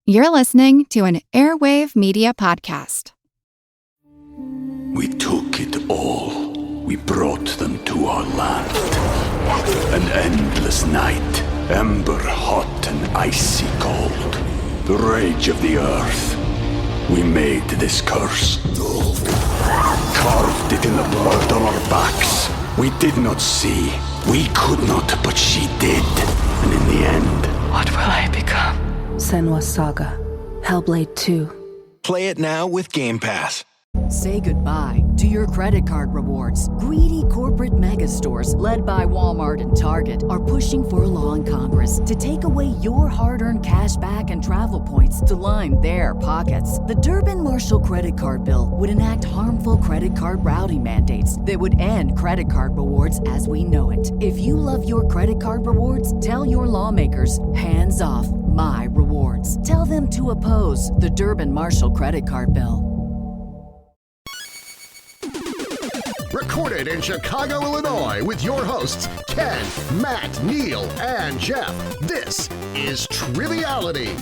You're listening to an Airwave Media podcast. We took it all. We brought them to our land. An endless night, ember hot and icy cold. The rage of the earth. We made this curse. Carved it in the blood on our backs. We did not see. We could not, but she did. And in the end, what will I become? Senua's Saga. Hellblade 2. Play it now with Game Pass. Say goodbye to your credit card rewards. Greedy corporate mega stores, led by Walmart and Target, are pushing for a law in Congress to take away your hard-earned cash back and travel points to line their pockets. The Durbin-Marshall credit card bill would enact harmful credit card routing mandates that would end credit card rewards as we know it. If you love your credit card rewards, tell your lawmakers, hands off my rewards. Tell them to oppose the Durbin-Marshall credit card bill. Recorded in Chicago, Illinois, with your hosts, Ken, Matt, Neil, and Jeff. This is Triviality.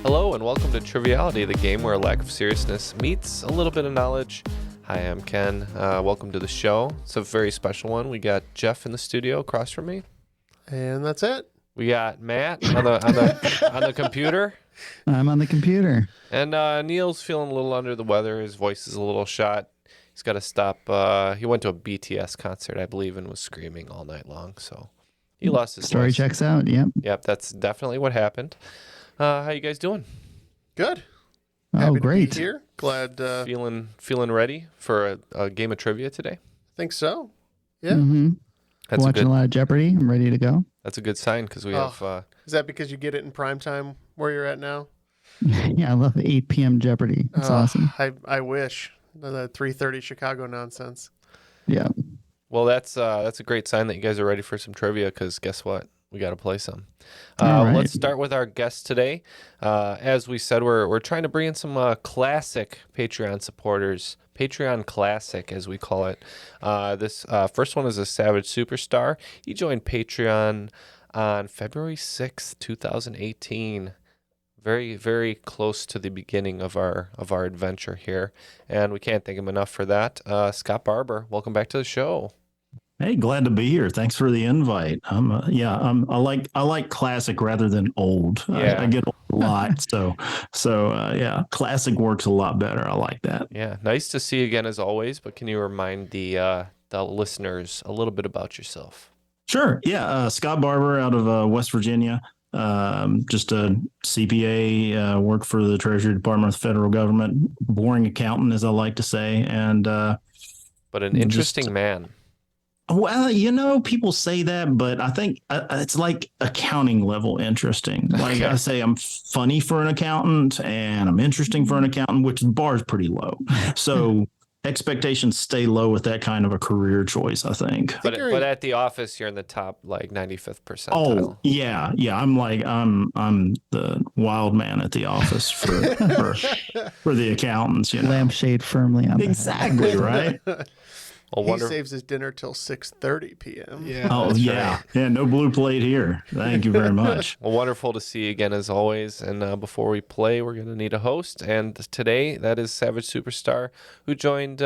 Hello, and welcome to Triviality, the game where a lack of seriousness meets a little bit of knowledge. Hi, I'm Ken. Welcome to the show. It's a very special one. We got Jeff in the studio across from me. And that's it. We got Matt on the computer. I'm on the computer. And Neil's feeling a little under the weather. His voice is a little shot. He's got to stop. He went to a BTS concert, I believe, and was screaming all night long. So he lost his story voice. Checks out. Yep. Yep, that's definitely what happened. How you guys doing? Good. Oh, Happy great. To be here. Glad. Feeling ready for a game of trivia today? Think so. Yeah. Mm-hmm. That's watching a lot of Jeopardy. I'm ready to go. That's a good sign because we have. Is that because you get it in prime time where you're at now? Yeah, I love 8 p.m. Jeopardy. It's awesome. I wish the 3:30 Chicago nonsense. Yeah. Well, that's a great sign that you guys are ready for some trivia because guess what? We got to play some. Right. Let's start with our guest today. As we said, we're trying to bring in some classic Patreon supporters. Patreon Classic, as we call it. This first one is a Savage Superstar. He joined Patreon on February 6th, 2018. Very, very close to the beginning of our adventure here, and we can't thank him enough for that. Scott Barber, welcome back to the show. Hey, glad to be here. Thanks for the invite. I like classic rather than old. Yeah. I get a lot, so classic works a lot better. I like that. Yeah, nice to see you again as always. But can you remind the listeners a little bit about yourself? Sure. Yeah, Scott Barber out of West Virginia. Just a CPA. Work for the Treasury Department of the federal government. Boring accountant, as I like to say, and but an interesting man. Well, people say that, but I think it's like accounting level interesting. Like I say, I'm funny for an accountant and I'm interesting for an accountant, which the bar is pretty low. So expectations stay low with that kind of a career choice, I think. But at the office, you're in the top 95th percentile. Oh, yeah. I'm the wild man at the office for the accountants. Lampshade firmly on. Exactly right. Well, he saves his dinner till 6:30 p.m. Yeah. Oh, yeah. Right. Yeah, no blue plate here. Thank you very much. Well, wonderful to see you again as always. And before we play, we're going to need a host. And today, that is Savage Superstar, who joined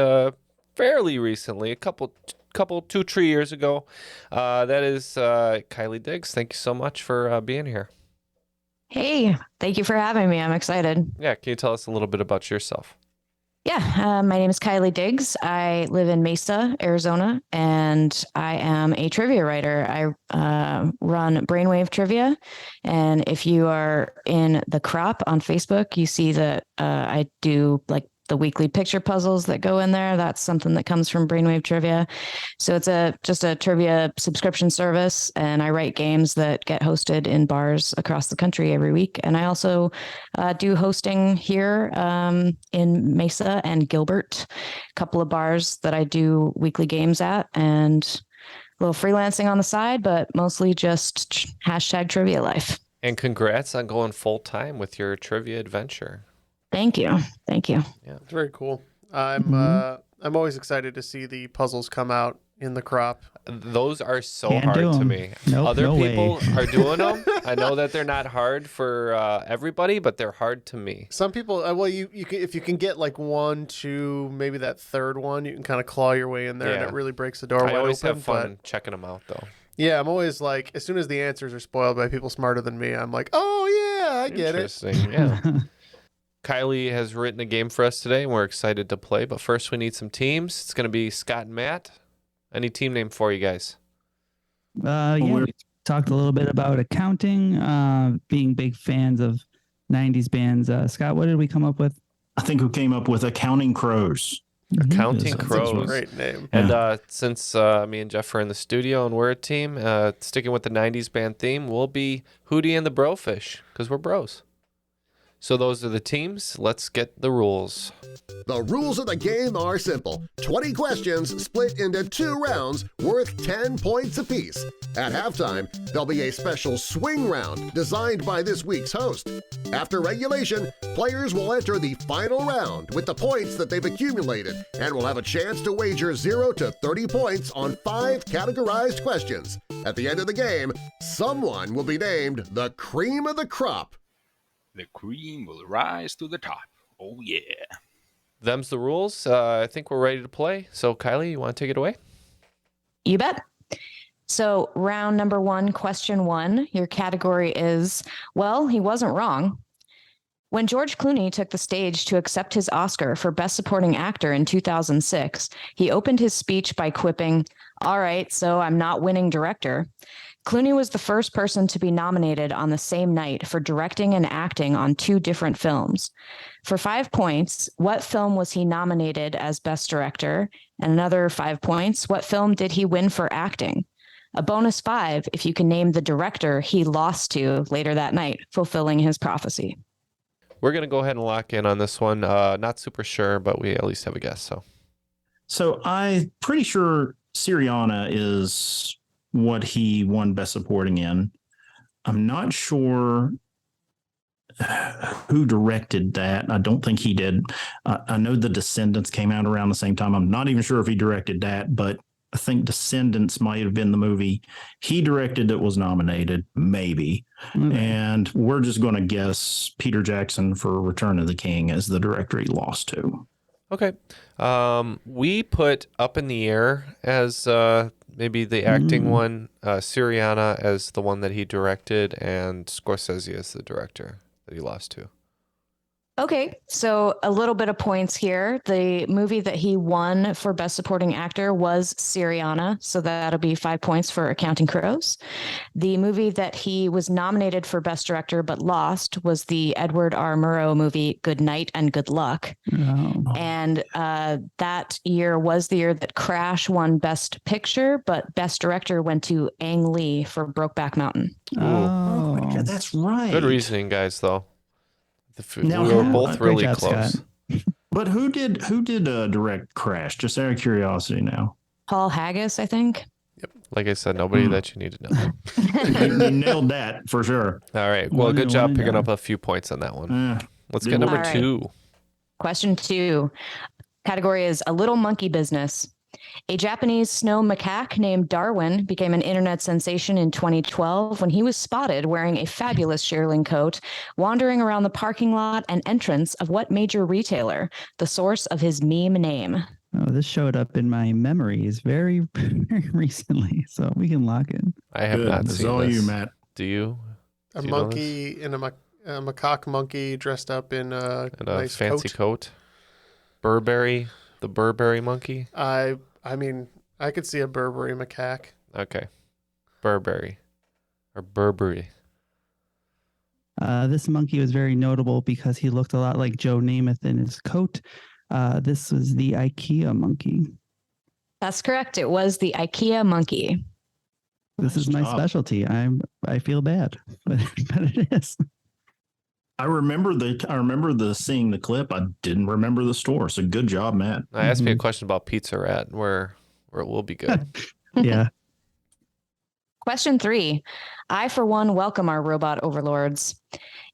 fairly recently, a couple 2-3 years ago. That is Kylie Digges. Thank you so much for being here. Hey, thank you for having me. I'm excited. Yeah, can you tell us a little bit about yourself? Yeah, my name is Kylie Digges. I live in Mesa, Arizona, and I am a trivia writer. I run Brainwave Trivia, and if you are in the crop on Facebook, you see that I do the weekly picture puzzles that go in there. That's something that comes from Brainwave Trivia. So it's just a trivia subscription service, and I write games that get hosted in bars across the country every week. And I also do hosting here in Mesa and Gilbert, a couple of bars that I do weekly games at, and a little freelancing on the side, but mostly just #trivia life. And congrats on going full time with your trivia adventure. Thank you. Yeah, it's very cool. I'm always excited to see the puzzles come out. in the crop. Those are so Can't hard do to 'em. me. Nope, Other no way. people are doing them. I know that they're not hard for everybody, but they're hard to me. Some people, well, you can, if you can get like 1, 2, maybe that third one, you can kind of claw your way in there, and Yeah. it really breaks the door I wide always open. have fun checking them out, though. Yeah, I'm always like, as soon as the answers are spoiled by people smarter than me, I'm like, oh yeah, I get it. Interesting, yeah. Kylie has written a game for us today, and we're excited to play. But first, we need some teams. It's going to be Scott and Matt. Any team name for you guys? Yeah, we talked a little bit about accounting, being big fans of 90s bands. Scott, what did we come up with? I think we came up with Accounting Crows. Accounting That's Crows. Great name. And since me and Jeff are in the studio and we're a team, sticking with the 90s band theme, we'll be Hootie and the Brofish because we're bros. So those are the teams. Let's get the rules. The rules of the game are simple. 20 questions split into 2 rounds worth 10 points apiece. At halftime, there'll be a special swing round designed by this week's host. After regulation, players will enter the final round with the points that they've accumulated and will have a chance to wager 0 to 30 points on 5 categorized questions. At the end of the game, someone will be named the cream of the crop. The cream will rise to the top. Oh, yeah. Them's the rules. I think we're ready to play. So, Kylie, you want to take it away? You bet. So round number 1, question 1, your category is, well, he wasn't wrong. When George Clooney took the stage to accept his Oscar for Best Supporting Actor in 2006, he opened his speech by quipping, "All right, so I'm not winning director." Clooney was the first person to be nominated on the same night for directing and acting on 2 different films. For 5 points, what film was he nominated as Best Director? And another 5 points, what film did he win for acting? A bonus 5 if you can name the director he lost to later that night, fulfilling his prophecy. We're going to go ahead and lock in on this one. Not super sure, but we at least have a guess. So I'm pretty sure Syriana is what he won Best Supporting in. I'm not sure who directed that. I don't think he did. I know The Descendants came out around the same time. I'm not even sure if he directed that, but I think Descendants might have been the movie he directed that was nominated, maybe. Okay. And we're just going to guess Peter Jackson for Return of the King as the director he lost to. Okay. We put Up in the Air as maybe the acting one, Syriana as the one that he directed, and Scorsese as the director that he lost to. Okay, so a little bit of points here. The movie that he won for Best Supporting Actor was Syriana, so that'll be 5 points for Accounting Crows. The movie that he was nominated for Best Director but lost was the Edward R. Murrow movie Good Night and Good Luck. Oh. And that year was the year that Crash won Best Picture, but Best Director went to Ang Lee for Brokeback Mountain. Oh my God, that's right. Good reasoning, guys, though. Now, we were both great really job, close. Scott. But who did direct Crash? Just out of curiosity now. Paul Haggis, I think. Like I said, nobody that you need to know. You nailed that for sure. All right. Well, good job picking up a few points on that one. Let's get number All right. 2. Question 2. Category is A Little Monkey Business. A Japanese snow macaque named Darwin became an internet sensation in 2012 when he was spotted wearing a fabulous shearling coat, wandering around the parking lot and entrance of what major retailer? The source of his meme name. Oh, this showed up in my memories very, very recently, so we can lock in. I have Good. not It's seen all this. you, Matt. Do you? A Do you know monkey in a macaque monkey dressed up in a this? And nice a fancy coat. Burberry, the Burberry monkey. I mean, I could see a Burberry macaque. Okay. Burberry. Or Burberry. This monkey was very notable because he looked a lot like Joe Namath in his coat. This was the IKEA monkey. That's correct. It was the IKEA monkey. This is my specialty. I feel bad, but it is. I remember seeing the clip. I didn't remember the store. So good job, Matt. I asked me a question about Pizza Rat, where it will be good. Yeah. Question 3. I, for one, welcome our robot overlords.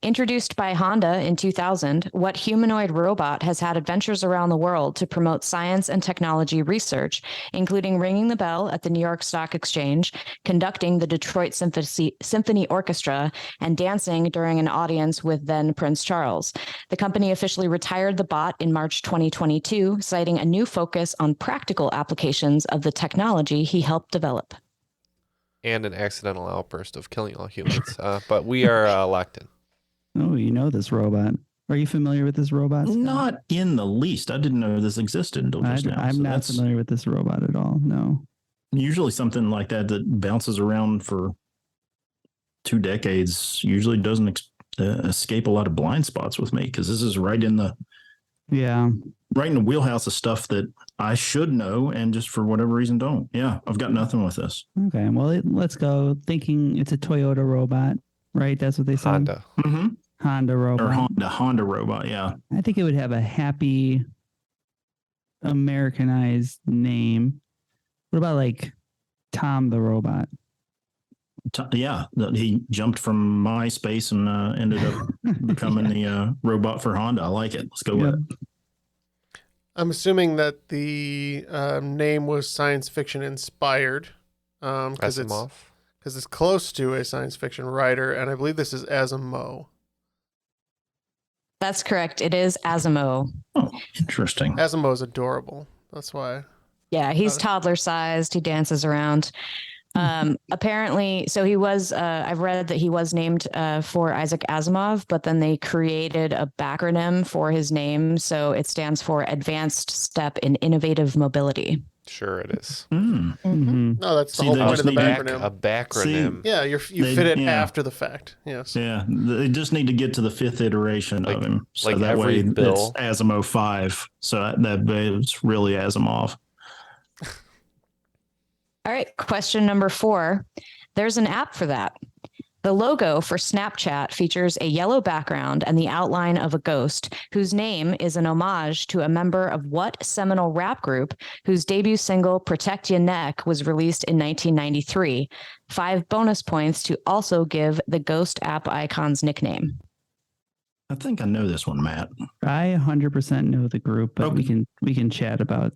Introduced by Honda in 2000, what humanoid robot has had adventures around the world to promote science and technology research, including ringing the bell at the New York Stock Exchange, conducting the Detroit Symphony Orchestra, and dancing during an audience with then Prince Charles? The company officially retired the bot in March 2022, citing a new focus on practical applications of the technology he helped develop. And an accidental outburst of killing all humans. But we are locked in. Oh, you know this robot. Are you familiar with this robot, Scott? Not in the least. I didn't know this existed until just now. I'm not familiar with this robot at all. No. Usually something like that bounces around for 2 decades usually doesn't escape a lot of blind spots with me, because this is right in the wheelhouse of stuff that I should know and just for whatever reason don't. Yeah, I've got nothing with this. Okay, well, let's go thinking it's a Toyota robot, right? That's what they said. Honda. Mm-hmm. Honda robot. Or Honda robot, yeah. I think it would have a happy Americanized name. What about like Tom the robot? Yeah, he jumped from MySpace and ended up becoming the robot for Honda. I like it. Let's go with it. I'm assuming that the name was science fiction inspired because it's close to a science fiction writer, and I believe this is Asimov. That's correct. It is Asimov. Oh, interesting. Asimov is adorable. That's why. Yeah, he's toddler sized. He dances around. Apparently, so he was, I've read that he was named for Isaac Asimov, but then they created a backronym for his name. So it stands for Advanced Step in Innovative Mobility. Sure it is. Mm-hmm. No, that's the whole point of the backronym. A backronym. Yeah, you fit it after the fact. Yes. Yeah, they just need to get to the 5th iteration of him. So like that way bill. it's Asimov 5. So that it's really Asimov. All right, question number 4. There's an app for that. The logo for Snapchat features a yellow background and the outline of a ghost whose name is an homage to a member of what seminal rap group whose debut single Protect Ya Neck was released in 1993. 5 bonus points to also give the ghost app icon's nickname. I think I know this one, Matt. I 100% know the group, but we can chat about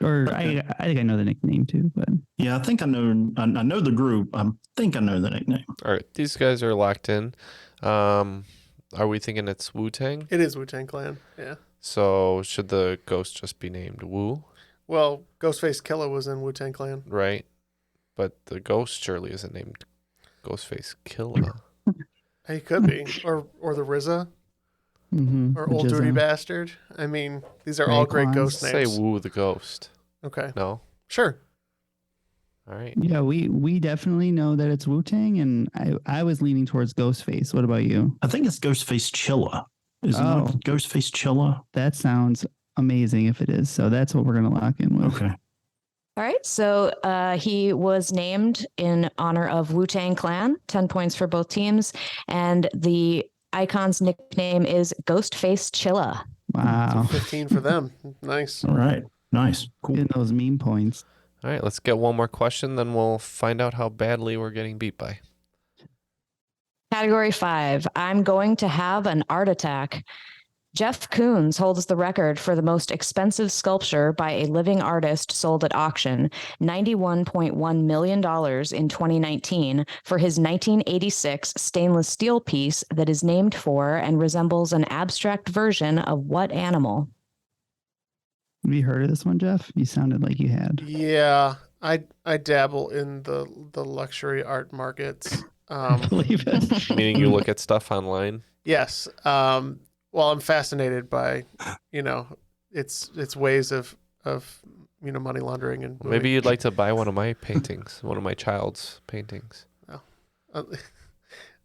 I think I know the nickname too, but yeah, I think I know the group. I think I know the nickname. All right, these guys are locked in. Are we thinking it's Wu-Tang? It is Wu-Tang Clan. Yeah. So should the ghost just be named Wu? Well, Ghostface Killah was in Wu-Tang Clan. Right, but the ghost surely isn't named Ghostface Killah. He could be, or the RZA, or Old Dirty Bastard. I mean, these are all great ghost names. Say Wu the Ghost. Okay. No. Sure. All right. Yeah, we definitely know that it's Wu-Tang, and I was leaning towards Ghostface. What about you? I think it's Ghostface Killah. Isn't it Ghostface Killah? That sounds amazing if it is. So that's what we're gonna lock in with. Okay. All right, so he was named in honor of Wu-Tang Clan, 10 points for both teams, and the icon's nickname is Ghostface Killah. Wow. So 15 for them. Nice. All right. Nice. Cool. Getting those meme points. All right, let's get one more question, then we'll find out how badly we're getting beat by. Category 5, I'm going to have an art attack. Jeff Koons holds the record for the most expensive sculpture by a living artist sold at auction, $91.1 million in 2019, for his 1986 stainless steel piece that is named for and resembles an abstract version of what animal? Have you heard of this one, Jeff? You sounded like you had. Yeah, I dabble in the luxury art markets. Believe it. Meaning you look at stuff online? Yes. Well, I'm fascinated by, its ways of money laundering and maybe you'd like to buy one of my paintings, one of my child's paintings. No.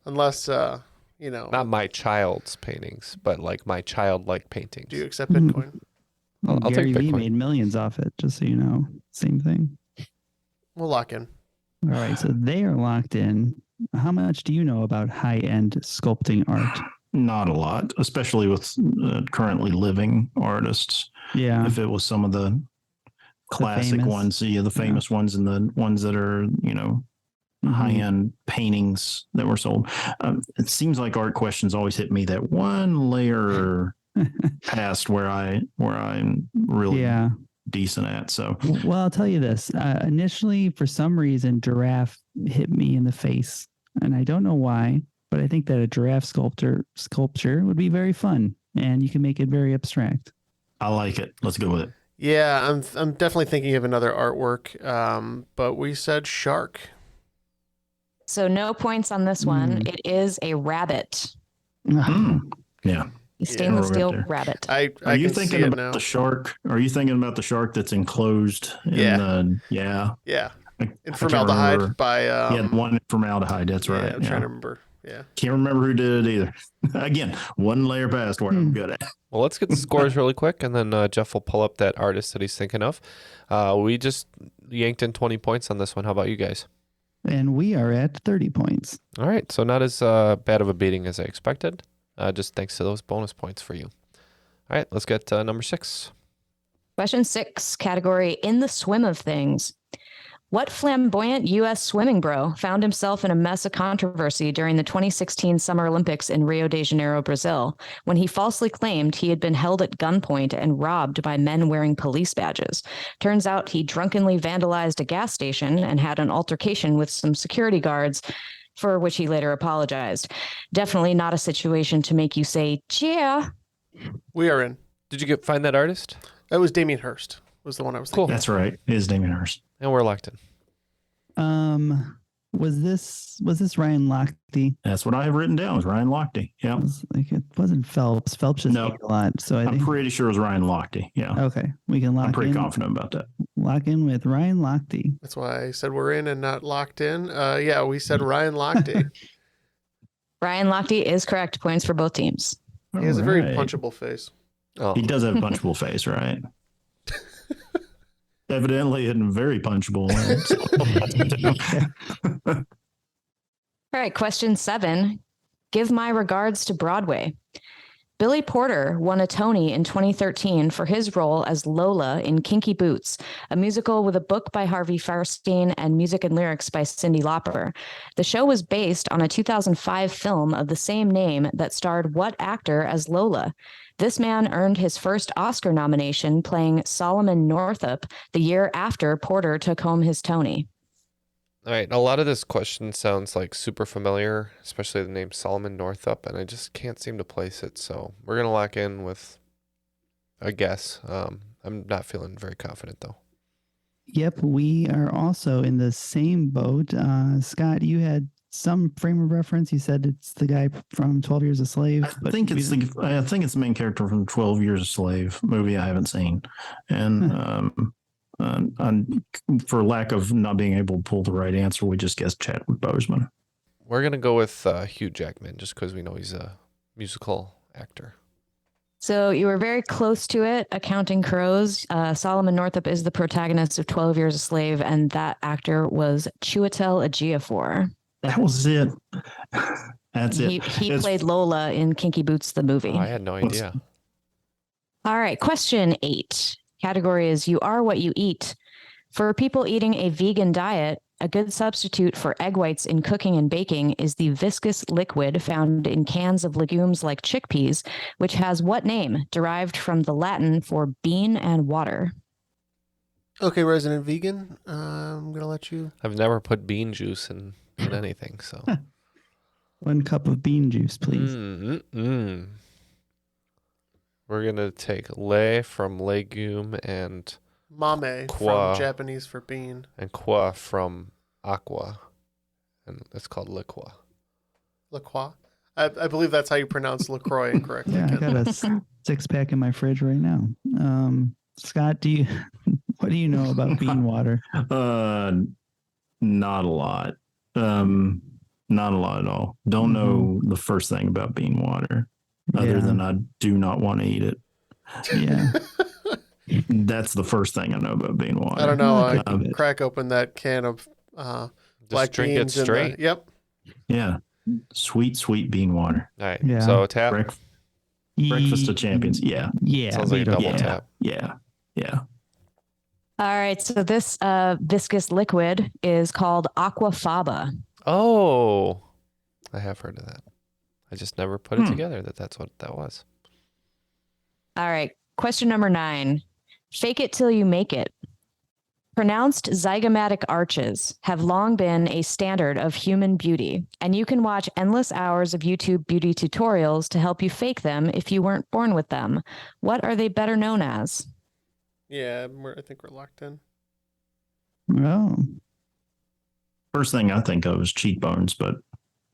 Unless not my child's paintings, but like my childlike paintings. Do you accept Bitcoin? Well, I'll Gary take Vee Bitcoin. made millions off it, just so you know. Same thing. We'll lock in. All right, so they are locked in. How much do you know about high-end sculpting art? Not a lot, especially with currently living artists. Yeah. If it was some of the classic ones, the famous ones and the ones that are, high-end paintings that were sold. It seems like art questions always hit me that one layer past where I'm really decent at. So, well, I'll tell you this. Initially, for some reason, giraffe hit me in the face, and I don't know why, but I think that a giraffe sculpture would be very fun, and you can make it very abstract. I like it. Let's go with it. Yeah, I'm definitely thinking of another artwork, but we said shark. So no points on this one. It is a rabbit. Yeah. Stainless steel rabbit. Are you thinking about the shark? Are you thinking about the shark that's enclosed in Yeah. In I formaldehyde by the one in formaldehyde. That's right. I'm trying to remember. Yeah. Can't remember who did it either. Again, one layer past where I'm good at. Well, let's get the scores really quick, and then Jeff will pull up that artist that he's thinking of. We just yanked in 20 points on this one. How about you guys? And we are at 30 points. All right, so not as bad of a beating as I expected, just thanks to those bonus points for you. All right, let's get number 6. Question 6, category In the Swim of Things. What flamboyant U.S. swimming bro found himself in a mess of controversy during the 2016 Summer Olympics in Rio de Janeiro, Brazil, when he falsely claimed he had been held at gunpoint and robbed by men wearing police badges? Turns out he drunkenly vandalized a gas station and had an altercation with some security guards, for which he later apologized. Definitely not a situation to make you say, yeah. We are in. Did you find that artist? That was Damien Hirst. Was the one I was thinking. That's right. It is Damien Hirst. And we're locked in. Was this Ryan Lochte? That's what I have written down. Was Ryan Lochte? Yeah. It wasn't Phelps. Phelps just ate a lot. So I'm pretty sure it was Ryan Lochte. Yeah. Okay. We can lock in. I'm pretty confident about that. Lock in with Ryan Lochte. That's why I said we're in and not locked in. Yeah, we said Ryan Lochte. Ryan Lochte is correct. Points for both teams. He has a very punchable face. Oh. He does have a punchable face, right? Evidently, and very punchable. All right, question 7. Give my regards to Broadway. Billy Porter won a Tony in 2013 for his role as Lola in Kinky Boots, a musical with a book by Harvey Fierstein and music and lyrics by Cyndi Lauper. The show was based on a 2005 film of the same name that starred what actor as Lola? This man earned his first Oscar nomination playing Solomon Northup the year after Porter took home his Tony. All right, a lot of this question sounds like super familiar, especially the name Solomon Northup, and I just can't seem to place it. So we're going to lock in with a guess. I'm not feeling very confident, though. Yep, we are also in the same boat. Scott, you had some frame of reference. You said it's the guy from 12 Years a Slave. I think it's the main character from 12 Years a Slave movie I haven't seen. And for lack of not being able to pull the right answer, we just guessed Chadwick Boseman. We're going to go with Hugh Jackman just because we know he's a musical actor. So you were very close to it, Counting Crows. Solomon Northup is the protagonist of 12 Years a Slave, and that actor was Chiwetel Ejiofor. That was it. That's it. He played Lola in Kinky Boots, the movie. Oh, I had no idea. All right, question 8. Category is You Are What You Eat. For people eating a vegan diet, a good substitute for egg whites in cooking and baking is the viscous liquid found in cans of legumes like chickpeas, which has what name, derived from the Latin for bean and water? Okay, resident vegan, I'm going to let you... I've never put bean juice in anything, so... 1 cup of bean juice, please. We're going to take le from legume and... Mame qua, from Japanese for bean. And qua from aqua. And it's called liqua. LaCroix? I believe that's how you pronounce LaCroix incorrectly. Yeah, I got a 6-pack in my fridge right now. Scott, what do you know about bean water? Not a lot. Not a lot at all. Don't know the first thing about bean water other than I do not want to eat it. Yeah. That's the first thing I know about bean water. I don't know. I crack open that can of black drink beans. It straight. Yep. Yeah. Sweet bean water. All right. Yeah. So tap. Breakfast of champions. Yeah. Yeah. Sounds like a double tap. Yeah. All right. So this viscous liquid is called aquafaba. Oh, I have heard of that. I just never put it together that's what that was. All right. Question number 9. Fake it till you make it. Pronounced zygomatic arches have long been a standard of human beauty, and you can watch endless hours of YouTube beauty tutorials to help you fake them if you weren't born with them. What are they better known as? Yeah, I think we're locked in. Oh. First thing I think of is cheekbones, but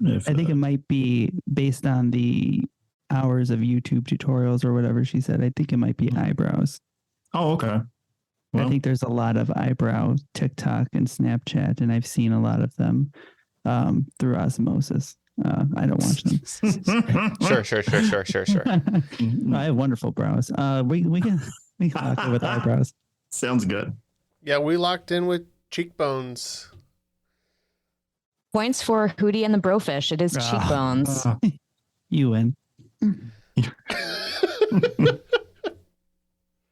I think it might be based on the hours of YouTube tutorials or whatever she said. I think it might be eyebrows. Oh, okay. I think there's a lot of eyebrow TikTok and Snapchat, and I've seen a lot of them through osmosis. I don't watch them. Sure. I have wonderful brows. We can lock it with eyebrows. Sounds good. Yeah, we locked in with cheekbones. Points for Hootie and the Brofish. It is cheekbones. You win.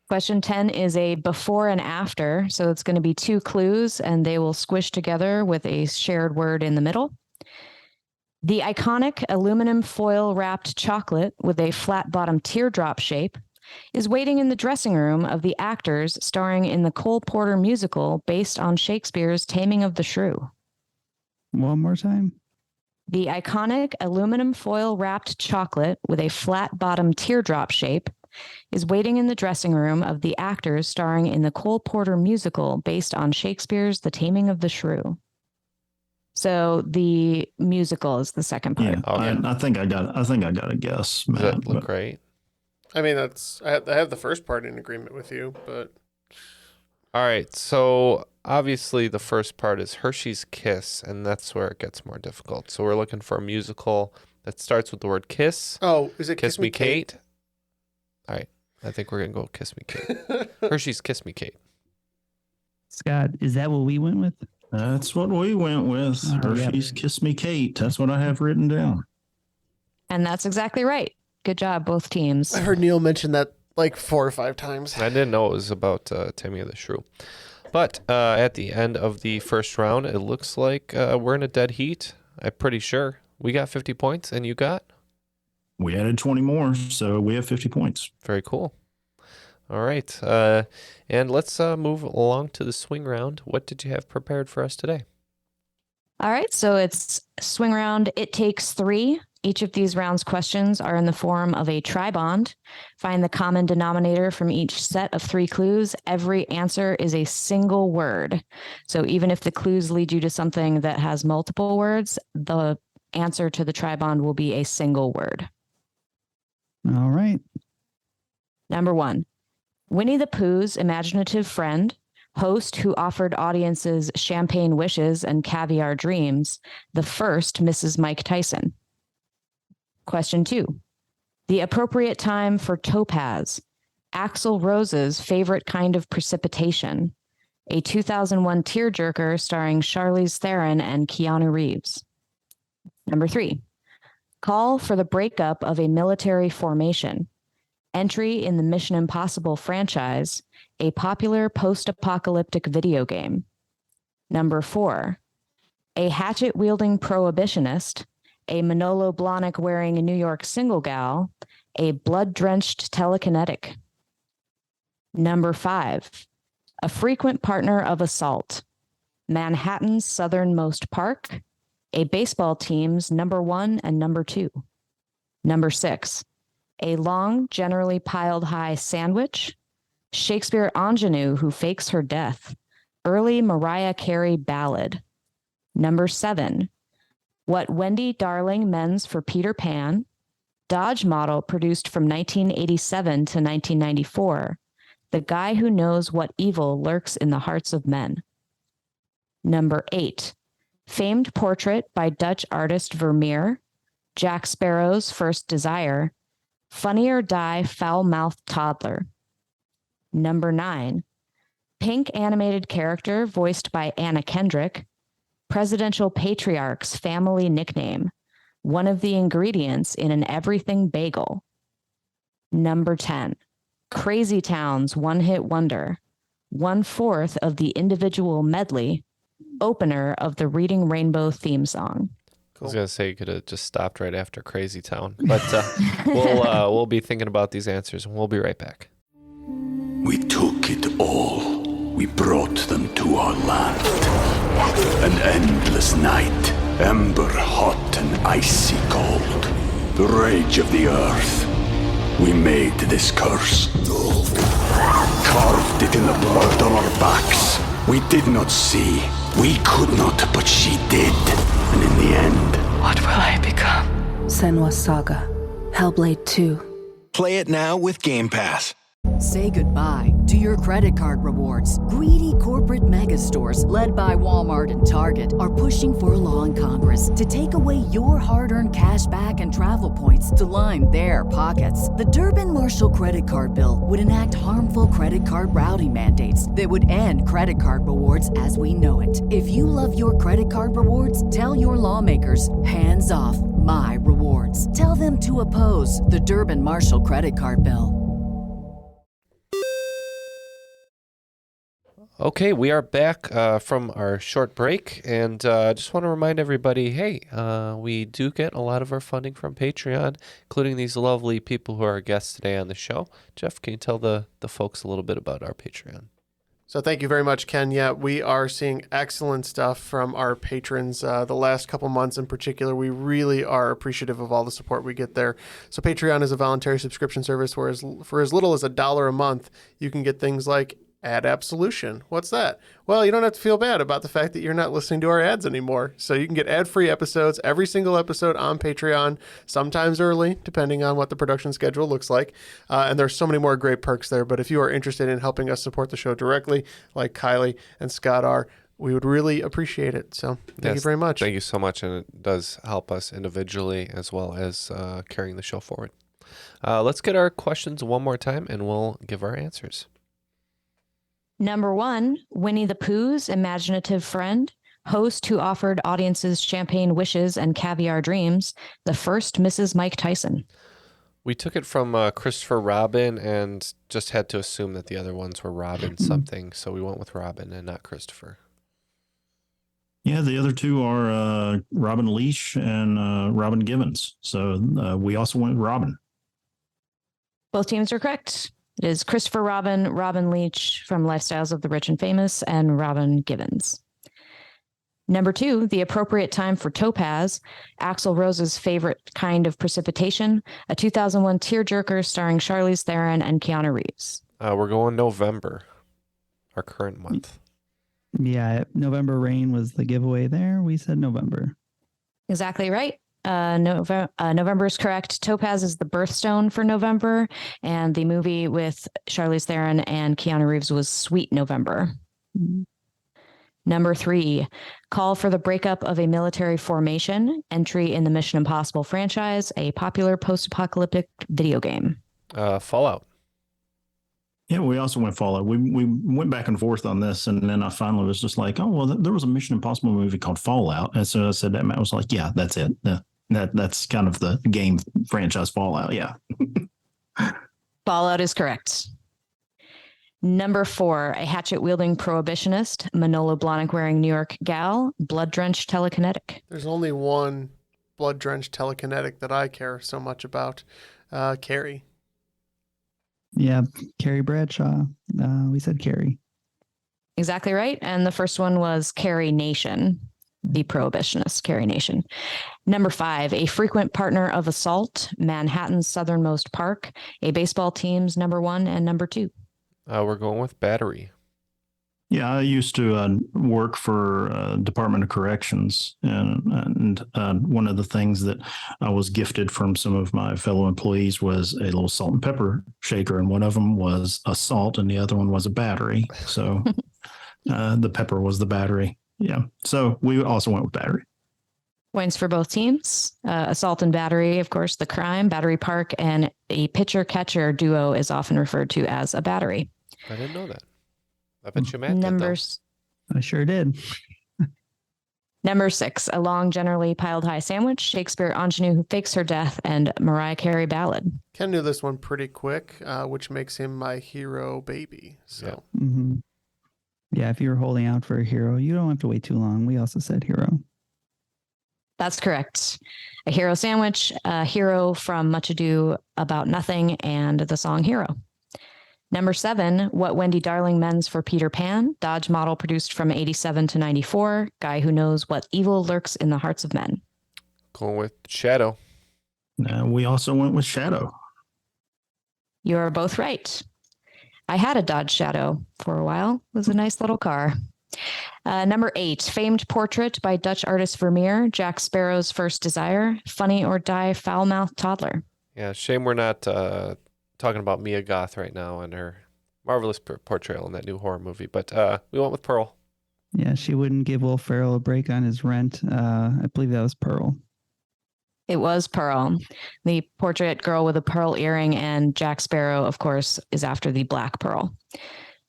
Question 10 is a before and after. So it's going to be 2 clues and they will squish together with a shared word in the middle. The iconic aluminum foil wrapped chocolate with a flat bottom teardrop shape is waiting in the dressing room of the actors starring in the Cole Porter musical based on Shakespeare's Taming of the Shrew. One more time. The iconic aluminum foil wrapped chocolate with a flat bottom teardrop shape is waiting in the dressing room of the actors starring in the Cole Porter musical based on Shakespeare's The Taming of the Shrew. So the musical is the second part. Yeah, okay. I think I got a guess. Does that look right? I mean, I have the first part in agreement with you, but all right. So obviously the first part is Hershey's Kiss, and that's where it gets more difficult. So we're looking for a musical that starts with the word kiss. Oh, is it Kiss Me Kate? All right. I think we're going to go Kiss Me Kate. Hershey's Kiss Me Kate. Scott, is that what we went with? That's what we went with. Hershey's Kiss Me Kate. That's what I have written down. And that's exactly right. Good job, both teams. I heard Neil mention that like 4 or 5 times. I didn't know it was about Taming of the Shrew. But at the end of the first round, it looks like we're in a dead heat. I'm pretty sure. We got 50 points, and you got? We added 20 more, so we have 50 points. Very cool. All right. And let's move along to the swing round. What did you have prepared for us today? All right. So it's swing round. It takes 3. Each of these rounds questions are in the form of a tri-bond. Find the common denominator from each set of 3 clues. Every answer is a single word. So even if the clues lead you to something that has multiple words, the answer to the tri-bond will be a single word. All right. Number 1, Winnie the Pooh's imaginative friend, host who offered audiences champagne wishes and caviar dreams, the first Mrs. Mike Tyson. Question 2, the appropriate time for topaz, Axl Rose's favorite kind of precipitation, a 2001 tearjerker starring Charlize Theron and Keanu Reeves. Number 3, call for the breakup of a military formation, entry in the Mission Impossible franchise, a popular post-apocalyptic video game. Number 4, a hatchet-wielding prohibitionist, a Manolo Blahnik wearing a New York single gal, a blood-drenched telekinetic. Number 5, a frequent partner of assault, Manhattan's southernmost park, a baseball team's number 1 and number 2. Number 6, a long, generally piled high sandwich, Shakespeare ingenue who fakes her death, early Mariah Carey ballad. Number 7, what Wendy Darling mends for Peter Pan, Dodge model produced from 1987 to 1994, the guy who knows what evil lurks in the hearts of men. Number 8, famed portrait by Dutch artist Vermeer, Jack Sparrow's first desire, Funny or Die foul-mouthed toddler. Number 9, pink animated character voiced by Anna Kendrick, presidential patriarch's family nickname, one of the ingredients in an everything bagel. Number 10, Crazy Town's one-hit wonder, 1/4 of the individual medley opener of the Reading Rainbow theme song? I was going to say you could have just stopped right after Crazy Town. But we'll be thinking about these answers, and we'll be right back. We took it all. We brought them to our land. An endless night, ember hot and icy cold. The rage of the earth. We made this curse. Carved it in the blood on our backs. We did not see. We could not, but she did. And in the end, What will I become? Senua's Saga. Hellblade 2. Play it now with Game Pass. Say goodbye to your credit card rewards. Greedy corporate mega stores, led by Walmart and Target, are pushing for a law in Congress to take away your hard-earned cash back and travel points to line their pockets. The Durbin-Marshall credit card bill would enact harmful credit card routing mandates that would end credit card rewards as we know it. If you love your credit card rewards, tell your lawmakers, hands off my rewards. Tell them to oppose the Durbin-Marshall credit card bill. Okay, we are back from our short break, and I just want to remind everybody, hey, we do get a lot of our funding from Patreon, including these lovely people who are our guests today on the show. Jeff, can you tell the folks a little bit about our Patreon? So thank you very much, Ken. Yeah, we are seeing excellent stuff from our patrons the last couple months in particular. We really are appreciative of all the support we get there. So Patreon is a voluntary subscription service where for as little as $1 a month, you can get things like Ad Absolution. What's that? Well, you don't have to feel bad about the fact that you're not listening to our ads anymore. So you can get ad-free episodes, every single episode on Patreon, sometimes early, depending on what the production schedule looks like. And there's so many more great perks there. But if you are interested in helping us support the show directly, like Kylie and Scott are, we would really appreciate it. So thank you very much. Thank you so much. And it does help us individually as well as carrying the show forward. Let's get our questions one more time, and we'll give our answers. Number 1, Winnie the Pooh's imaginative friend, host who offered audiences champagne wishes and caviar dreams, the first Mrs. Mike Tyson. We took it from Christopher Robin and just had to assume that the other ones were Robin something, so we went with Robin and not Christopher. Yeah, the other two are Robin Leash and Robin Givens. So we also went with Robin. Both teams are correct. It is Christopher Robin, Robin Leach from Lifestyles of the Rich and Famous, and Robin Givens. Number 2, the appropriate time for Topaz, Axl Rose's favorite kind of precipitation, a 2001 tearjerker starring Charlize Theron and Keanu Reeves. We're going November, our current month. Yeah, November Rain was the giveaway there. We said November. Exactly right. November is correct. Topaz is the birthstone for November, and the movie with Charlize Theron and Keanu Reeves was Sweet November. Mm-hmm. Number 3, call for the breakup of a military formation, entry in the Mission Impossible franchise, a popular post-apocalyptic video game. Fallout. Yeah, we also went Fallout. We went back and forth on this, and then I finally was just like, oh, well, there was a Mission Impossible movie called Fallout. And so I said that, I was like, yeah, that's it. That's kind of the game franchise Fallout, yeah. Fallout is correct. Number 4, a hatchet-wielding prohibitionist, Manolo Blahnik-wearing New York gal, blood-drenched telekinetic. There's only one blood-drenched telekinetic that I care so much about, Carrie. Yeah, Carrie Bradshaw. We said Carrie. Exactly right. And the first one was Carrie Nation, the prohibitionist, Carrie Nation. Number 5, a frequent partner of assault, Manhattan's southernmost park, a baseball team's number 1 and number 2. We're going with Battery. Yeah, I used to work for Department of Corrections, and one of the things that I was gifted from some of my fellow employees was a little salt and pepper shaker, and one of them was a salt, and the other one was a battery. So the pepper was the battery. Yeah, so we also went with Battery. Points for both teams. Assault and Battery, of course, the crime, Battery Park, and a pitcher-catcher duo is often referred to as a battery. I didn't know that. I bet you Matt Numbers. I sure did. Number 6, a long, generally piled high sandwich, Shakespeare ingenue who fakes her death, and Mariah Carey ballad. Ken knew this one pretty quick, which makes him my hero baby. So yeah. Mm-hmm. Yeah, if you were holding out for a hero, you don't have to wait too long. We also said hero. That's correct. A hero sandwich, a hero from Much Ado About Nothing, and the song Hero. Number 7, What Wendy Darling Mends for Peter Pan, Dodge model produced from 87 to 94, guy who knows what evil lurks in the hearts of men. Going with Shadow. We also went with Shadow. You're both right. I had a Dodge Shadow for a while. It was a nice little car. Number 8, famed portrait by Dutch artist Vermeer, Jack Sparrow's first desire, funny or die foul-mouthed toddler. Yeah, shame we're not talking about Mia Goth right now and her marvelous portrayal in that new horror movie, but we went with Pearl. Yeah, she wouldn't give Will Ferrell a break on his rent. I believe that was Pearl. It was Pearl, the portrait girl with a pearl earring, and Jack Sparrow, of course, is after the Black Pearl.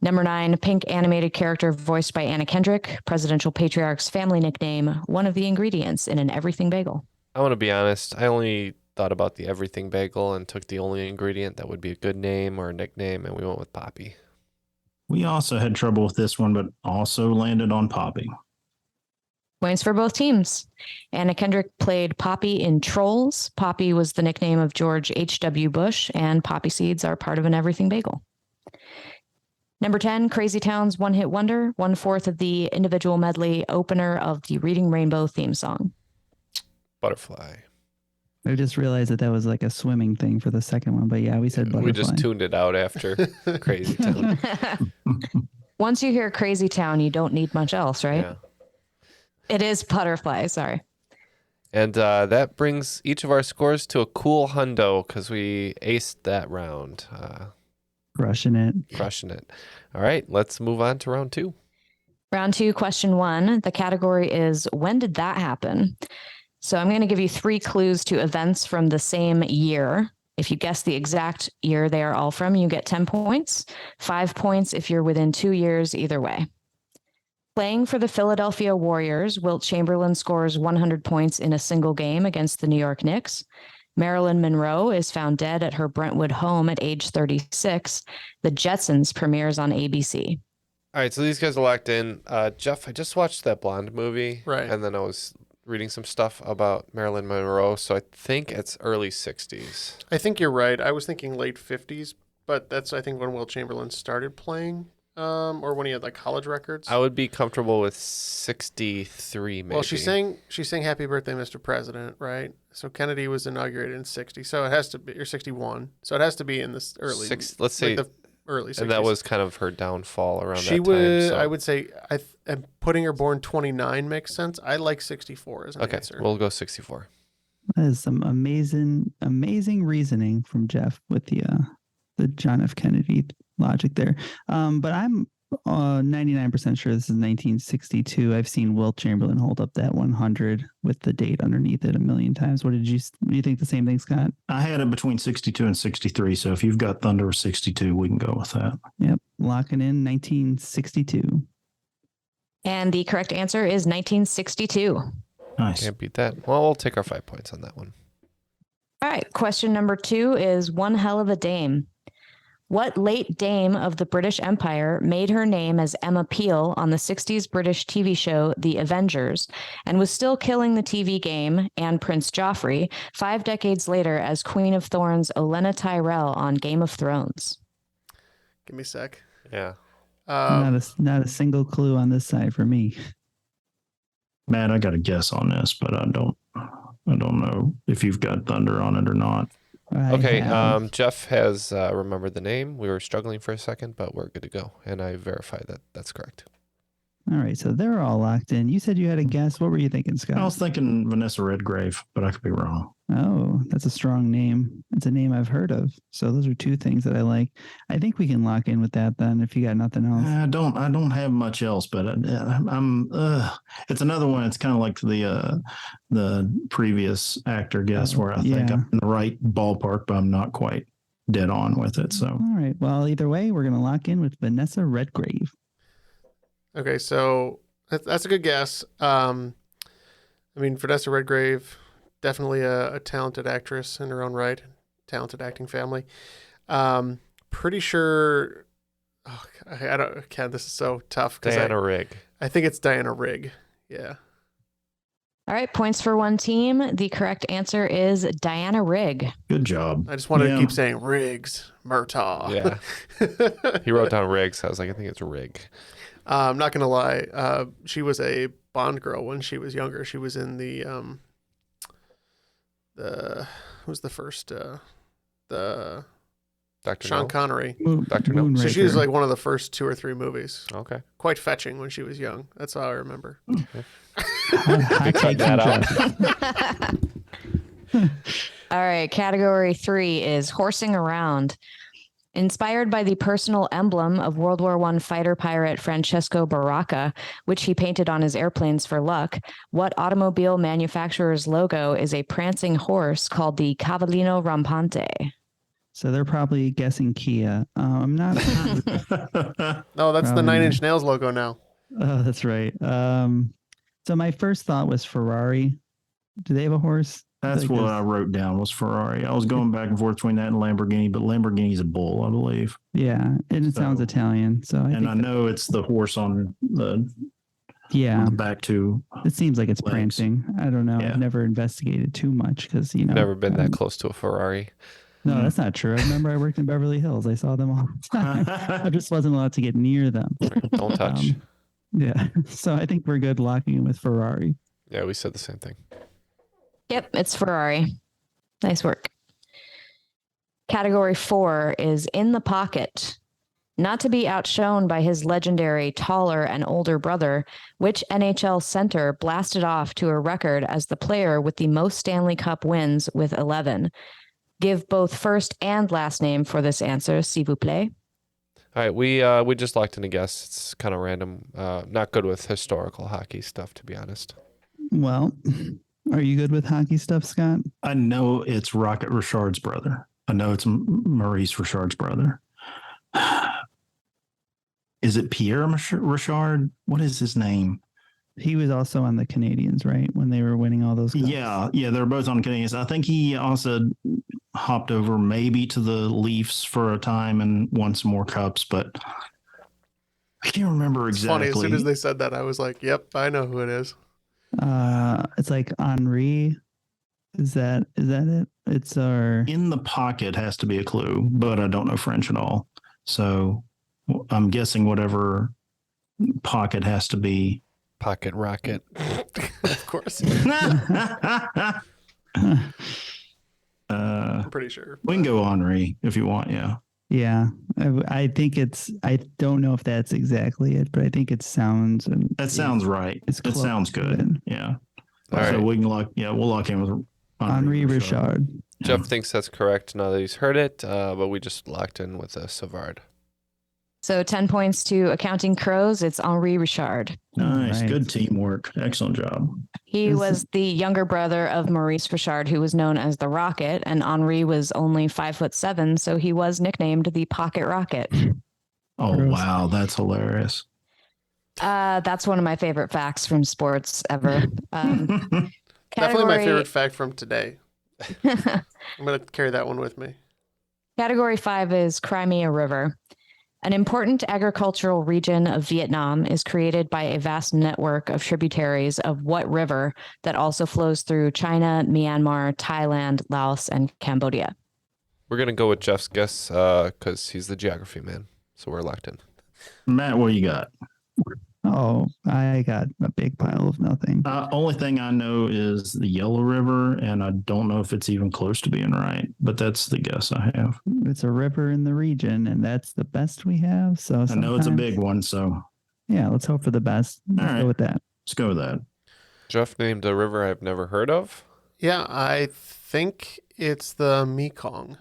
Number 9, pink animated character voiced by Anna Kendrick, presidential patriarch's family nickname, one of the ingredients in an everything bagel. I want to be honest, I only thought about the everything bagel and took the only ingredient that would be a good name or a nickname, and we went with Poppy. We also had trouble with this one, but also landed on Poppy. Points for both teams. Anna Kendrick played Poppy in Trolls. Poppy was the nickname of George H.W. Bush, and poppy seeds are part of an everything bagel. Number 10, Crazy Town's One Hit Wonder, 1/4 of the individual medley opener of the Reading Rainbow theme song. Butterfly. I just realized that was like a swimming thing for the second one, but yeah, we said butterfly. We just tuned it out after Crazy Town. Once you hear Crazy Town, you don't need much else, right? Yeah. It is Butterfly, sorry. And that brings each of our scores to a cool hundo because we aced that round. Crushing it. All right, let's move on to round 2. Round 2, question 1. The category is, when did that happen? So I'm going to give you 3 clues to events from the same year. If you guess the exact year they are all from, you get 10 points. 5 points if you're within 2 years either way. Playing for the Philadelphia Warriors, Wilt Chamberlain scores 100 points in a single game against the New York Knicks. Marilyn Monroe is found dead at her Brentwood home at age 36. The Jetsons premieres on ABC. All right, so these guys are locked in. Jeff, I just watched that Blonde movie. Right. And then I was reading some stuff about Marilyn Monroe, so I think it's early 60s. I think you're right. I was thinking late 50s, but that's, I think, when Wilt Chamberlain started playing. Or when he had like college records. I would be comfortable with 63, maybe. Well, she sang "Happy Birthday, Mr. President," right? So Kennedy was inaugurated in 60, so it has to be, or 61. So it has to be in this early. Let's say the early 60s. And that was kind of her downfall around she that was, time. So. I would say, I'm putting her born 29 makes sense. I like 64 as an answer. We'll go 64. That is some amazing reasoning from Jeff with the John F. Kennedy logic there. But I'm 99% sure this is 1962. I've seen Wilt Chamberlain hold up that 100 with the date underneath it a million times. Do you think the same thing, Scott? I had it between 62 and 63. So if you've got Thunder 62, we can go with that. Yep. Locking in 1962. And the correct answer is 1962. Nice. Can't beat that. Well, we'll take our 5 points on that one. All right. Question number 2 is one hell of a dame. What late dame of the British Empire made her name as Emma Peel on the 60s British TV show The Avengers and was still killing the TV game and Prince Joffrey 5 decades later as Queen of Thorns Olenna Tyrell on Game of Thrones? Give me a sec. Yeah. Not a single clue on this side for me. Matt, I got a guess on this, but I don't know if you've got Thunder on it or not. Okay, Jeff has remembered the name. We were struggling for a second, but we're good to go. And I verified that that's correct. All right, so they're all locked in. You said you had a guess. What were you thinking, Scott? I was thinking Vanessa Redgrave, but I could be wrong. Oh, that's a strong name. It's a name I've heard of. So those are 2 things that I like. I think we can lock in with that then if you got nothing else. I don't have much else, but it's another one. It's kind of like the previous actor guess where I think I'm in the right ballpark, but I'm not quite dead on with it. So all right. Well, either way, we're going to lock in with Vanessa Redgrave. Okay, so that's a good guess. I mean, Vanessa Redgrave, definitely a talented actress in her own right, talented acting family. Pretty sure Oh, I don't. Ken, this is so tough. Diana Rigg. I think it's Diana Rigg. Yeah. All right, points for one team. The correct answer is Diana Rigg. Good job. I just wanted to keep saying Riggs, Murtaugh. Yeah. He wrote down Riggs. I was like, I think it's Rigg. I'm not gonna lie. She was a Bond girl when she was younger. She was in the who's the first the Dr. Sean No? Connery. Dr. No. So she was like one of the first 2 or 3 movies. Okay. Quite fetching when she was young. That's how I remember. Cut that out. All right, category 3 is horsing around. Inspired by the personal emblem of World War I fighter pilot Francesco Baracca, which he painted on his airplanes for luck, what automobile manufacturer's logo is a prancing horse called the Cavallino Rampante? So they're probably guessing Kia. I'm not. No, that's the Nine Inch Nails logo now. Oh, that's right. So my first thought was Ferrari. Do they have a horse? That's what I wrote down was Ferrari. I was going back and forth between that and Lamborghini, but Lamborghini's a bull, I believe. Yeah, and it sounds Italian. So I know it's the horse on the on the back two. It seems like it's legs. prancing. I don't know. Yeah. I've never investigated too much because Never been that close to a Ferrari. No, that's not true. I remember I worked in Beverly Hills. I saw them all the time. I just wasn't allowed to get near them. Don't touch. Yeah. So I think we're good locking in with Ferrari. Yeah, we said the same thing. Yep, it's Ferrari. Nice work. Category 4 is in the pocket. Not to be outshone by his legendary taller and older brother, which NHL center blasted off to a record as the player with the most Stanley Cup wins with 11? Give both first and last name for this answer, s'il vous plaît. All right, we just locked in a guess. It's kind of random. Not good with historical hockey stuff, to be honest. Well, are you good with hockey stuff, Scott? I know it's Rocket Richard's brother. I know it's Maurice Richard's brother. Is it Pierre Richard? What is his name? He was also on the Canadians, right? When they were winning all those cups. Yeah, they're both on Canadians. I think he also hopped over maybe to the Leafs for a time and won some more cups, but I can't remember exactly. It's funny, as soon as they said that, I was like, yep, I know who it is. It's like Henri. Is that it? It's our in the pocket has to be a clue, but I don't know French at all. So I'm guessing whatever pocket has to be. Pocket rocket. Of course. I'm pretty sure. We can go Henri if you want, yeah. Yeah. I think I don't know if that's exactly it, but I think it sounds. That sounds right. It sounds good. Yeah. All so right. we can we'll lock in with Henri Richard. Jeff thinks that's correct now that he's heard it, but we just locked in with a Savard. So 10 points to Accounting Crows. It's Henri Richard. Nice. Right. Good teamwork. Excellent job. He was the younger brother of Maurice Richard, who was known as the Rocket, and Henri was only 5'7", so he was nicknamed the Pocket Rocket. Oh, wow. That's hilarious. That's one of my favorite facts from sports ever. Definitely my favorite fact from today. I'm going to carry that one with me. Category 5 is Crimea River. An important agricultural region of Vietnam is created by a vast network of tributaries of what river that also flows through China, Myanmar, Thailand, Laos, and Cambodia? We're going to go with Jeff's guess because he's the geography man. So we're locked in. Matt, what you got? Oh, I got a big pile of nothing. Only thing I know is the Yellow River, and I don't know if it's even close to being right, but that's the guess I have. It's a river in the region, and that's the best we have. So I know it's a big one, so yeah, let's hope for the best. Let's go with that. Let's go with that. Jeff named a river I've never heard of. Yeah, I think it's the Mekong.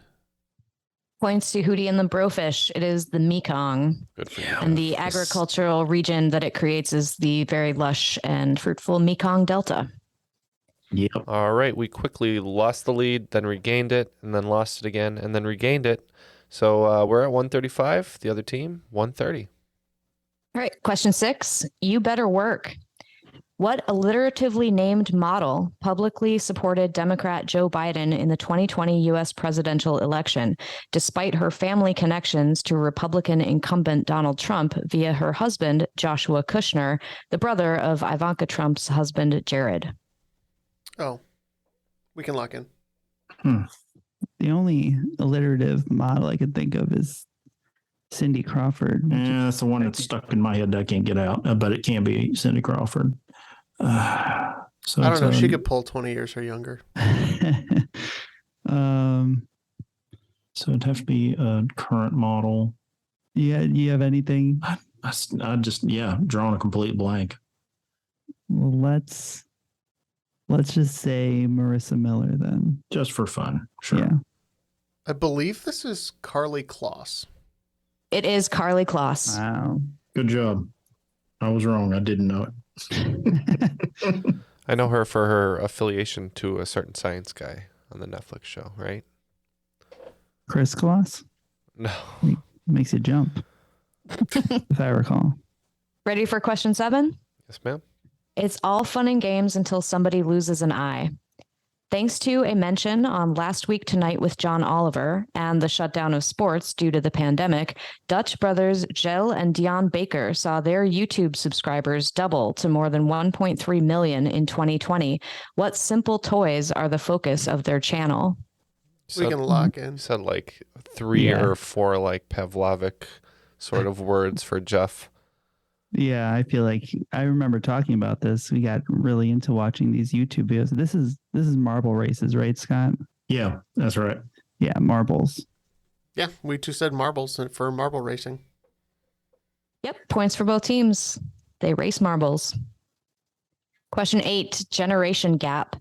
Points to Hootie and the Brofish. It is the Mekong. Good for you. And the agricultural region that it creates is the very lush and fruitful Mekong Delta. Yep. All right. We quickly lost the lead, then regained it, and then lost it again, and then regained it. So we're at 135. The other team, 130. All right. Question 6. You better work. What alliteratively named model publicly supported Democrat Joe Biden in the 2020 U.S. presidential election, despite her family connections to Republican incumbent Donald Trump via her husband, Joshua Kushner, the brother of Ivanka Trump's husband, Jared? Oh, we can lock in. The only alliterative model I can think of is Cindy Crawford. Yeah, that's the one that's stuck in my head that I can't get out, but it can be Cindy Crawford. So I don't know. She could pull 20 years or younger. So it'd have to be a current model. Yeah, you have anything? I just drawing a complete blank. Well, let's just say Marissa Miller then. Just for fun. Sure. Yeah. I believe this is Carly Kloss. It is Carly Kloss. Wow. Good job. I was wrong. I didn't know it. I know her for her affiliation to a certain science guy on the Netflix show, right? Chris Kloss? No. Makes you jump, if I recall. Ready for question 7? Yes, ma'am. It's all fun and games until somebody loses an eye. Thanks to a mention on Last Week Tonight with John Oliver and the shutdown of sports due to the pandemic, Dutch brothers Jill and Dion Baker saw their YouTube subscribers double to more than 1.3 million in 2020. What simple toys are the focus of their channel? We can lock in. Said like 3 or 4 like Pavlovic sort of words for Jeff. Yeah, I feel like I remember talking about this. We got really into watching these YouTube videos. This is marble races, right, Scott? Yeah, that's right. Yeah, marbles. Yeah, we too said marbles for marble racing. Yep, points for both teams. They race marbles. Question 8, generation gap.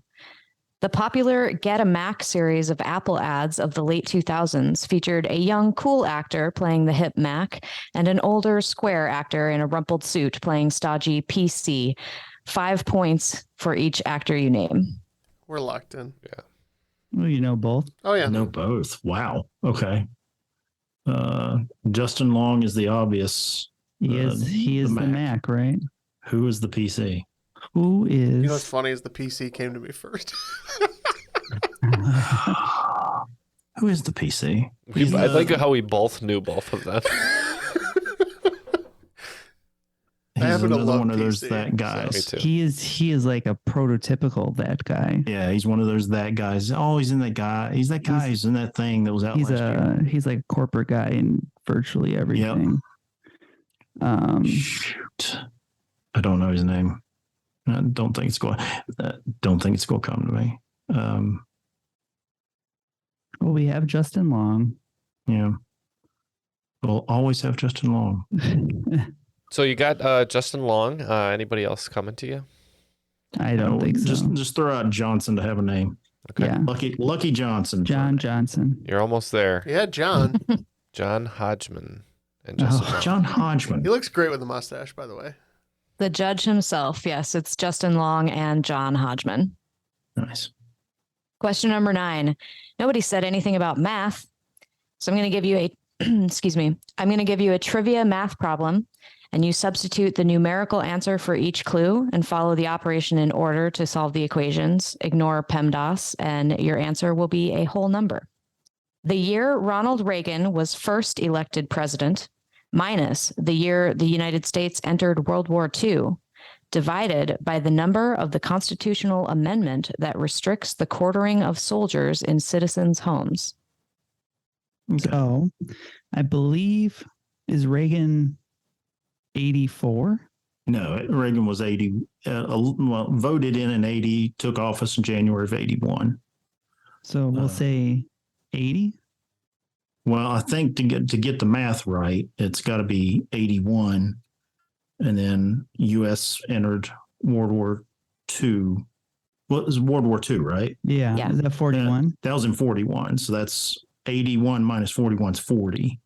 The popular Get a Mac series of Apple ads of the late 2000s featured a young, cool actor playing the hip Mac and an older, square actor in a rumpled suit playing stodgy PC. 5 points for each actor you name. We're locked in. Yeah. Well, you know both. Oh, yeah. I know both. Wow. Okay. Justin Long is the obvious. He is the Mac, right? Who is the PC? Who is... You know what's funny is the PC came to me first. Who is the PC? I like how we both knew both of them. He's another one of those that guys. So. He is like a prototypical that guy. Yeah, he's one of those that guys. Oh, he's in that guy. He's that guy who's in that thing that was out last year. He's like a corporate guy in virtually everything. Yep. Shoot. I don't know his name. I don't think it's going to come to me. Well, we have Justin Long. Yeah. We'll always have Justin Long. So you got Justin Long. Anybody else coming to you? I don't think so. Just throw out Johnson to have a name. Okay. Yeah. Lucky Johnson. John Johnson. You're almost there. Yeah, John. John Hodgman. And Justin Long. John Hodgman. He looks great with a mustache, by the way. The judge himself. Yes, it's Justin Long and John Hodgman. Nice. Question number 9. Nobody said anything about math. So I'm going to give you I'm going to give you a trivia math problem, and you substitute the numerical answer for each clue and follow the operation in order to solve the equations. Ignore PEMDAS, and your answer will be a whole number. The year Ronald Reagan was first elected president, minus the year the United States entered World War II, divided by the number of the constitutional amendment that restricts the quartering of soldiers in citizens' homes. So, I believe, is Reagan 84? No, Reagan was 80. Voted in 80, took office in January of 81. So we'll say 80. Well, I think to get the math right, it's got to be 81, and then U.S. entered World War II. Well, it was World War II, right? Yeah. Is that 41? That was in 41, so that's 81 minus 41 is 40.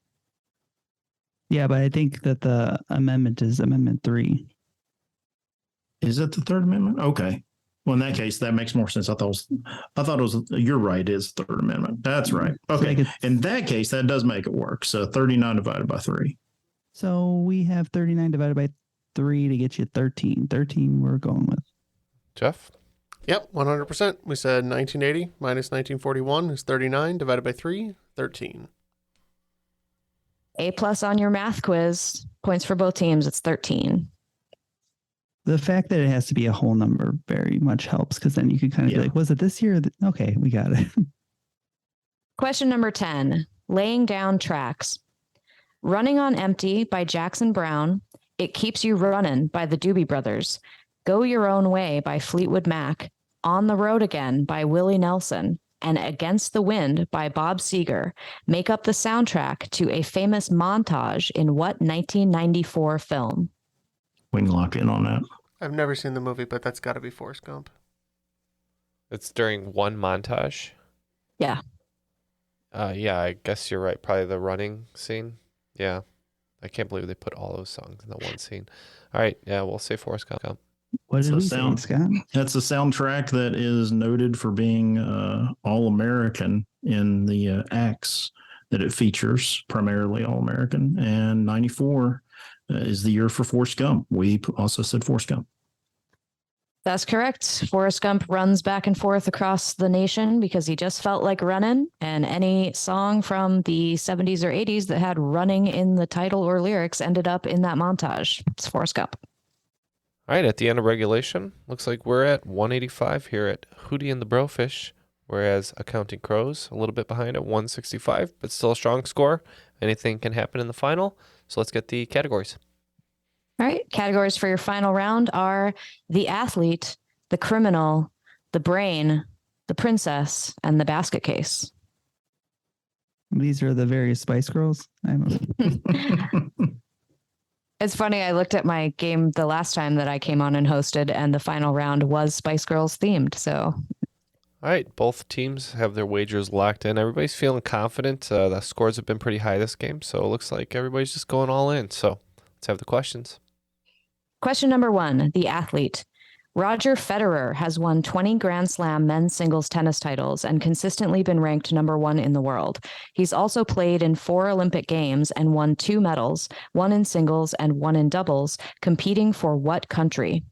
Yeah, but I think that the amendment is Amendment 3. Is it the Third Amendment? Okay. Well, in that case, that makes more sense. I thought it was. You're right. It is the Third Amendment. That's right. Okay. In that case, that does make it work. So 39 divided by 3. So we have 39 divided by 3 to get you 13. 13 we're going with. Jeff? Yep, 100%. We said 1980 minus 1941 is 39 divided by 3, 13. A+ on your math quiz. Points for both teams. It's 13. The fact that it has to be a whole number very much helps, because then you can kind of be like, was it this year? Okay, we got it. Question number 10, laying down tracks. Running on Empty by Jackson Browne, It Keeps You Runnin' by the Doobie Brothers, Go Your Own Way by Fleetwood Mac, On the Road Again by Willie Nelson, and Against the Wind by Bob Seger make up the soundtrack to a famous montage in what 1994 film? We can lock in on that. I've never seen the movie, but that's got to be Forrest Gump. It's during one montage? Yeah. Yeah, I guess you're right. Probably the running scene. Yeah. I can't believe they put all those songs in that one scene. All right. Yeah, we'll say Forrest Gump. What did we say, Scott? That's a soundtrack that is noted for being all-American in the acts that it features, primarily all-American. And 94 is the year for Forrest Gump. We also said Forrest Gump. That's correct. Forrest Gump runs back and forth across the nation because he just felt like running, and any song from the 70s or 80s that had running in the title or lyrics ended up in that montage. It's Forrest Gump. All right, at the end of regulation, looks like we're at 185 here at Hootie and the Brofish, whereas Accounting Crows a little bit behind at 165, but still a strong score. Anything can happen in the final, so let's get the categories. All right, categories for your final round are the athlete, the criminal, the brain, the princess, and the basket case. These are the various Spice Girls. It's funny, I looked at my game the last time that I came on and hosted, and the final round was Spice Girls themed, so. All right, both teams have their wagers locked in. Everybody's feeling confident. The scores have been pretty high this game, so it looks like everybody's just going all in. So let's have the questions. Question number 1, the athlete. Roger Federer has won 20 Grand Slam men's singles tennis titles and consistently been ranked number 1 in the world. He's also played in 4 Olympic Games and won 2 medals, 1 in singles and 1 in doubles, competing for what country?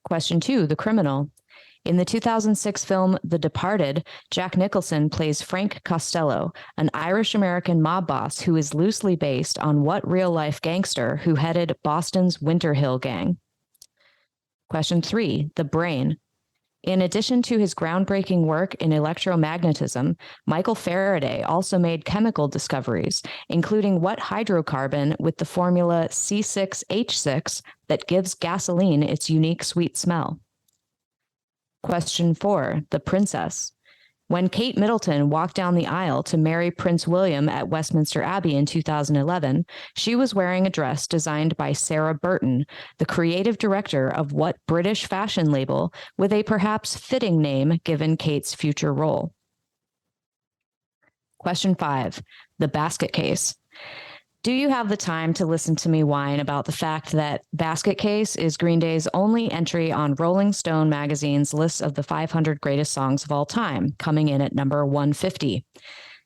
Question 2, the criminal. In the 2006 film The Departed, Jack Nicholson plays Frank Costello, an Irish-American mob boss who is loosely based on what real-life gangster who headed Boston's Winter Hill Gang? Question 3, the brain. In addition to his groundbreaking work in electromagnetism, Michael Faraday also made chemical discoveries, including what hydrocarbon with the formula C6H6 that gives gasoline its unique sweet smell. Question 4, the princess. When Kate Middleton walked down the aisle to marry Prince William at Westminster Abbey in 2011, she was wearing a dress designed by Sarah Burton, the creative director of what British fashion label, with a perhaps fitting name given Kate's future role? Question 5, the basket case. Do you have the time to listen to me whine about the fact that Basket Case is Green Day's only entry on Rolling Stone magazine's list of the 500 greatest songs of all time, coming in at number 150?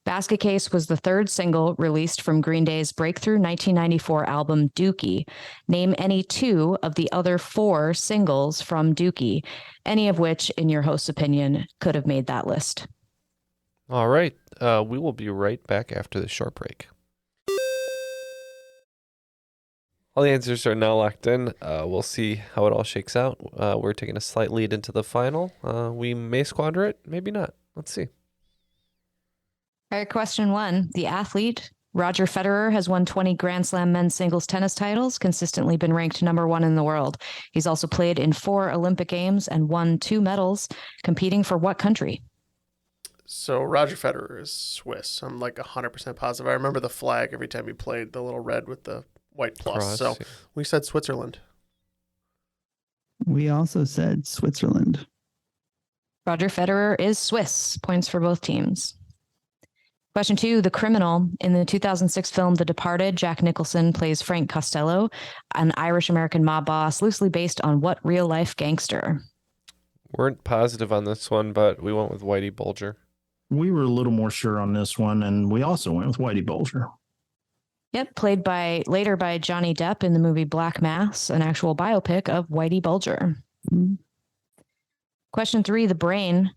Basket Case was the 3rd single released from Green Day's breakthrough 1994 album Dookie. Name any 2 of the other 4 singles from Dookie, any of which, in your host's opinion, could have made that list. All right, we will be right back after this short break. All the answers are now locked in. We'll see how it all shakes out. We're taking a slight lead into the final. We may squander it, maybe not. Let's see. All right, question 1. The athlete. Roger Federer has won 20 Grand Slam men's singles tennis titles, consistently been ranked number 1 in the world. He's also played in 4 Olympic Games and won 2 medals, competing for what country? So Roger Federer is Swiss. I'm like 100% positive. I remember the flag every time he played, the little red with the white plus. Cross, so yeah. We said Switzerland. We also said Switzerland. Roger Federer is Swiss. Points for both teams. Question 2, the criminal. In the 2006 film The Departed, Jack Nicholson plays Frank Costello, an Irish-American mob boss loosely based on what real-life gangster? Weren't positive on this one, but we went with Whitey Bulger. We were a little more sure on this one, and we also went with Whitey Bulger. Yep, played later by Johnny Depp in the movie Black Mass, an actual biopic of Whitey Bulger. Mm. Question 3, the brain.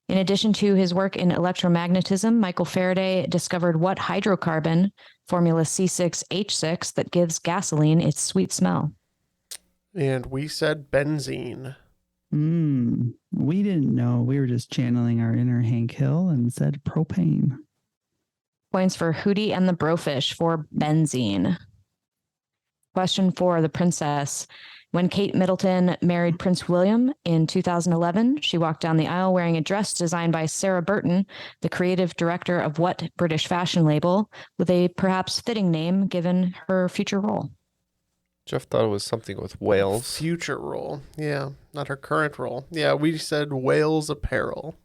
In addition to his work in electromagnetism, Michael Faraday discovered what hydrocarbon, formula C6H6, that gives gasoline its sweet smell. And we said benzene. We didn't know. We were just channeling our inner Hank Hill and said propane. Points for Hootie and the Brofish for benzene. Question 4, the princess. When Kate Middleton married Prince William in 2011, she walked down the aisle wearing a dress designed by Sarah Burton, the creative director of what British fashion label, with a perhaps fitting name given her future role? Jeff thought it was something with Wales. Future role. Yeah, not her current role. Yeah, we said Wales apparel.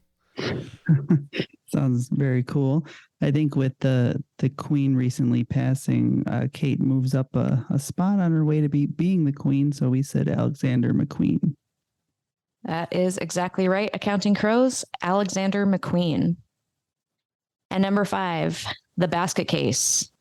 Sounds very cool. I think with the queen recently passing, Kate moves up a spot on her way to being the queen. So we said Alexander McQueen. That is exactly right. Accounting Crows, Alexander McQueen. And number 5, the basket case.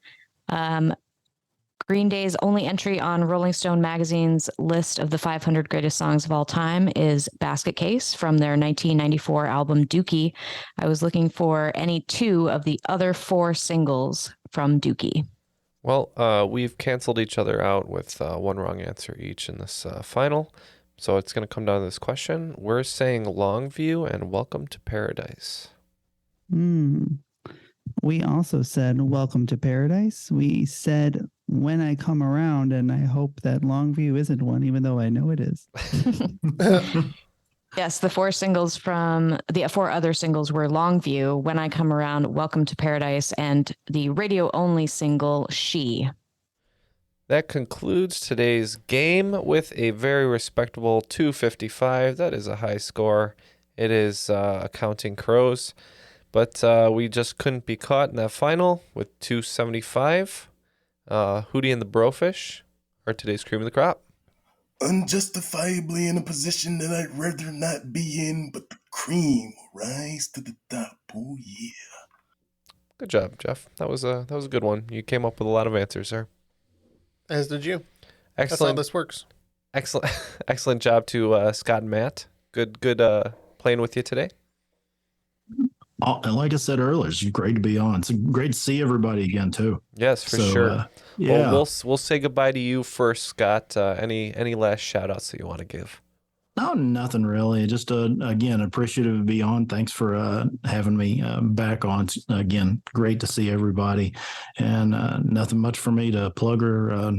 Green Day's only entry on Rolling Stone magazine's list of the 500 greatest songs of all time is Basket Case from their 1994 album Dookie. I was looking for any 2 of the other 4 singles from Dookie. Well, we've canceled each other out with one wrong answer each in this final. So it's going to come down to this question. We're saying Longview and Welcome to Paradise. We also said Welcome to Paradise. We said When I Come Around, and I hope that Longview isn't one, even though I know it is. Yes, the 4 singles from the 4 other singles were Longview, When I Come Around, Welcome to Paradise, and the radio-only single She. That concludes today's game with a very respectable 255. That is a high score. It is Accounting Crows. But we just couldn't be caught in that final with 275. Hootie and the Brofish are today's cream of the crop. Unjustifiably in a position that I'd rather not be in, but the cream will rise to the top. Oh, yeah. Good job, Jeff. That was a good one. You came up with a lot of answers there. As did you. Excellent. That's how this works. Excellent job to Scott and Matt. Good playing with you today. And like I said earlier, it's great to be on. It's great to see everybody again too. Yes, for sure. Yeah. Well, we'll say goodbye to you first, Scott. Any last shout outs that you want to give? No, nothing really. Just again, appreciative to be on. Thanks for having me back on. Again, great to see everybody, and nothing much for me to plug or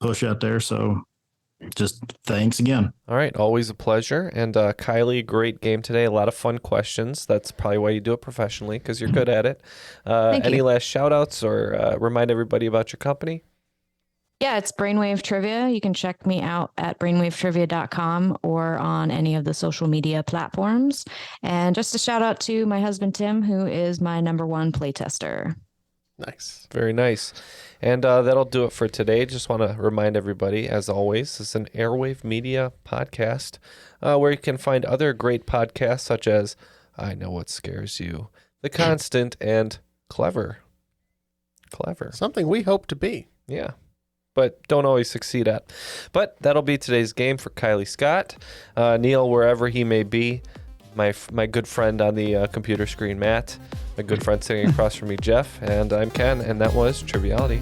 push out there. So just thanks again. All right. Always a pleasure. And Kylie, great game today. A lot of fun questions. That's probably why you do it professionally, because you're good at it. Any last shout outs or remind everybody about your company? Yeah, it's Brainwave Trivia. You can check me out at brainwavetrivia.com or on any of the social media platforms. And just a shout out to my husband, Tim, who is my #1 playtester. Nice. Very nice. And that'll do it for today. Just want to remind everybody, as always, this is an Airwave Media podcast where you can find other great podcasts such as I Know What Scares You, The Constant, and Clever. Something we hope to be. Yeah, but don't always succeed at. But that'll be today's game for Kylie Scott. Neil, wherever he may be, my good friend on the computer screen, Matt, my good friend sitting across from me, Jeff, and I'm Ken, and that was Triviality.